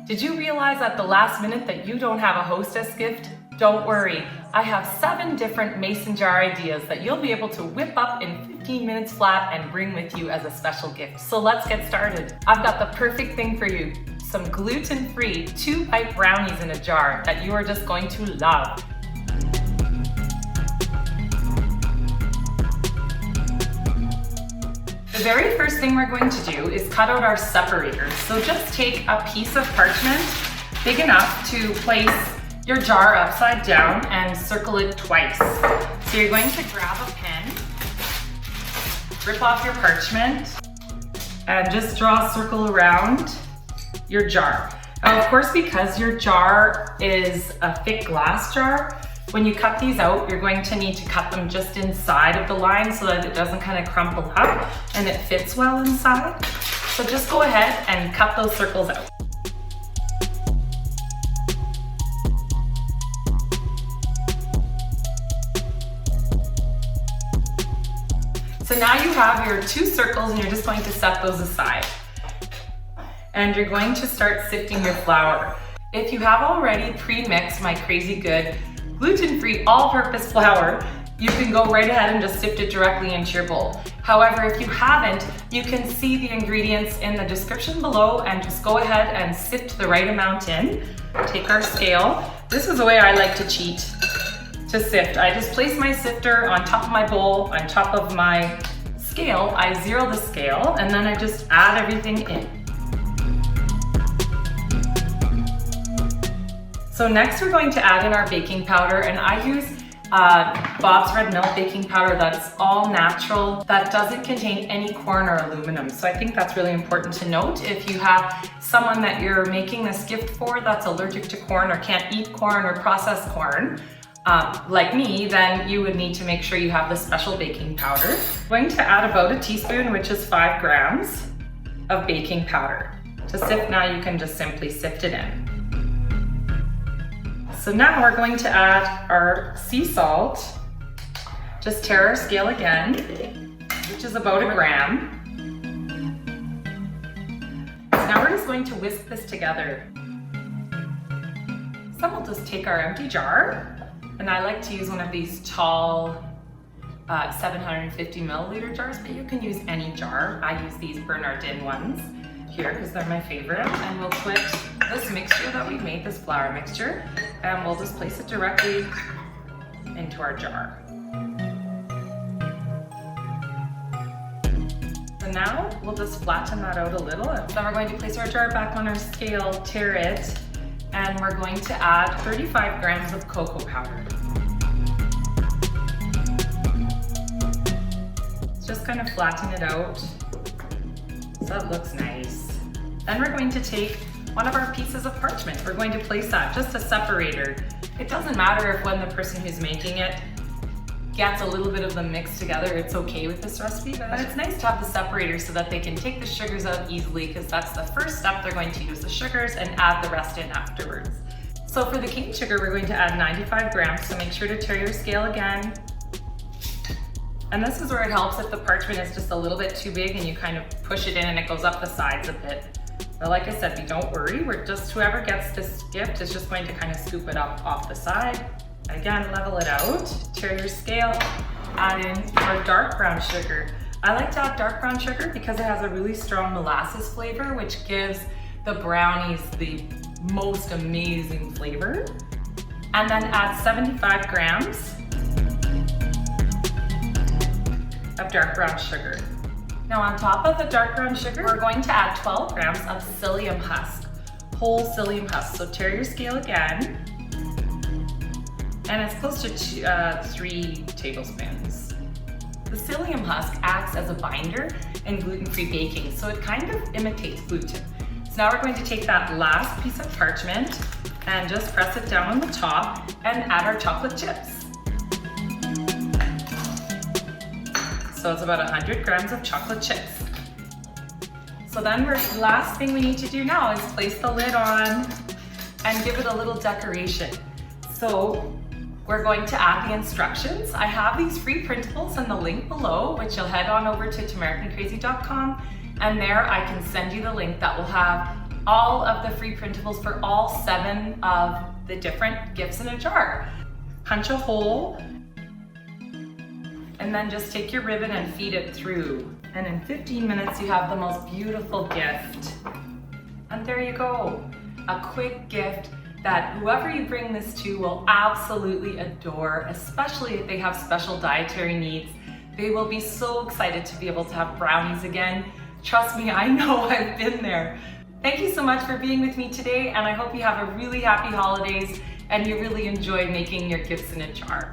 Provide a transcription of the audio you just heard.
Did you realize at the last minute that you don't have a hostess gift? Don't worry, I have 7 different mason jar ideas that you'll be able to whip up in 15 minutes flat and bring with you as a special gift. So let's get started. I've got the perfect thing for you. Some gluten-free 2-bite brownies in a jar that you are just going to love. The very first thing we're going to do is cut out our separators. So just take a piece of parchment big enough to place your jar upside down and circle it twice. So you're going to grab a pen, rip off your parchment, and just draw a circle around your jar. Now, of course, because your jar is a thick glass jar, when you cut these out, you're going to need to cut them just inside of the line so that it doesn't kind of crumple up and it fits well inside. So just go ahead and cut those circles out. So now you have your 2 circles and you're just going to set those aside. And you're going to start sifting your flour. If you have already pre-mixed my crazy good gluten-free all-purpose flour, you can go right ahead and just sift it directly into your bowl. However, if you haven't, you can see the ingredients in the description below and just go ahead and sift the right amount in. Take our scale. This is the way I like to cheat to sift. I just place my sifter on top of my bowl, on top of my scale. I zero the scale and then I just add everything in. So next we're going to add in our baking powder, and I use Bob's Red Mill baking powder that's all natural, that doesn't contain any corn or aluminum. So I think that's really important to note. If you have someone that you're making this gift for that's allergic to corn or can't eat corn or processed corn, like me, then you would need to make sure you have the special baking powder. I'm going to add about a teaspoon, which is 5 grams of baking powder. To sift now, you can just simply sift it in. So now we're going to add our sea salt. Just tare our scale again, which is about 1 gram. So now we're just going to whisk this together. So we'll just take our empty jar, and I like to use one of these tall 750 milliliter jars, but you can use any jar. I use these Bernardin ones here because they're my favorite, and we'll put this mixture that we've made, this flour mixture, and we'll just place it directly into our jar. So now we'll just flatten that out a little. Then we're going to place our jar back on our scale, tare it, and we're going to add 35 grams of cocoa powder. Just kind of flatten it out so it looks nice. Then we're going to take one of our pieces of parchment. We're going to place that, just a separator. It doesn't matter if when the person who's making it gets a little bit of the mix together, it's okay with this recipe, but it's nice to have the separator so that they can take the sugars out easily, because that's the first step. They're going to use the sugars and add the rest in afterwards. So for the cane sugar, we're going to add 95 grams, so make sure to tare your scale again. And this is where it helps if the parchment is just a little bit too big and you kind of push it in and it goes up the sides a bit. But like I said, don't worry, we're just, whoever gets this gift is just going to kind of scoop it up off the side. Again, level it out, tare your scale, add in our dark brown sugar. I like to add dark brown sugar because it has a really strong molasses flavor, which gives the brownies the most amazing flavor. And then add 75 grams of dark brown sugar. Now on top of the dark brown sugar, we're going to add 12 grams of psyllium husk, whole psyllium husk. So tare your scale again, and it's close to 3 tablespoons. The psyllium husk acts as a binder in gluten-free baking, so it kind of imitates gluten. So now we're going to take that last piece of parchment and just press it down on the top and add our chocolate chips. So it's about 100 grams of chocolate chips. So then the last thing we need to do now is place the lid on and give it a little decoration. So we're going to add the instructions. I have these free printables in the link below, which you'll head on over to ToAmericanCrazy.com, and there I can send you the link that will have all of the free printables for all 7 of the different gifts in a jar. Punch a hole, and then just take your ribbon and feed it through. And in 15 minutes, you have the most beautiful gift. And there you go, a quick gift that whoever you bring this to will absolutely adore, especially if they have special dietary needs. They will be so excited to be able to have brownies again. Trust me, I know, I've been there. Thank you so much for being with me today, and I hope you have a really happy holidays and you really enjoy making your gifts in a jar.